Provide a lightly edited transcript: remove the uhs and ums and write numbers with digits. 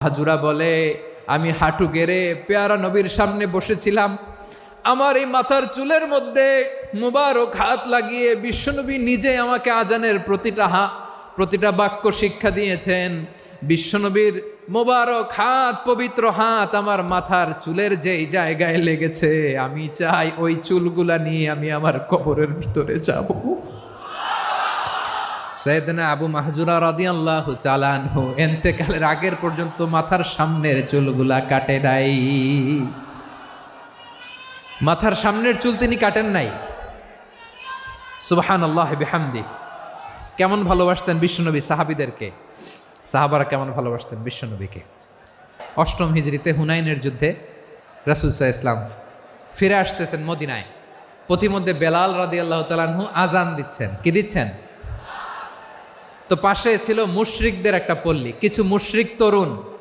হাজুরা বলে, আমি হাঁটু গেড়ে পেয়ারা নবীর সামনে বসেছিলাম, আমার এই মাথার চুলের মধ্যে মুবারক হাত লাগিয়ে বিশ্বনবী নিজে আমাকে আজানের প্রতিটা বাক্য শিক্ষা দিয়েছেন। বিশ্বনবীর মোবারক হাত, পবিত্র হাত আমার মাথার চুলের যেই জায়গায় লেগেছে, আমি চাই ওই চুলগুলা নিয়ে আমি আমার কবরের ভিতরে যাব। সাইয়েদনা আবু মাহজুরা রাদিয়াল্লাহু তাআলা আনহু ইন্তেকালের আগের পর্যন্ত মাথার সামনের চুলগুলা কাটে নাই। মাথার সামনের চুল তিনি কাটেন নাই। সুবহানাল্লাহি বিহামদি। কেমন ভালোবাসতেন বিশ্বনবী সাহাবীদেরকে, সাহাবারা কেমন ভালোবাসতেন বিশ্বনবীকে। অষ্টম হিজরিতে হুনাইনের যুদ্ধে রাসূল সাল্লাল্লাহু আলাইহি ওয়াসাল্লাম ফিরে আসতেছেন মদিনায়। পথিমধ্যে বেলাল রাদিয়াল্লাহু তাআলা আনহু আজান দিচ্ছেন। কি দিচ্ছেন? তো পাশে ছিল মুশরিকদের একটা পল্লী, কিছু মুশরিক তরুণ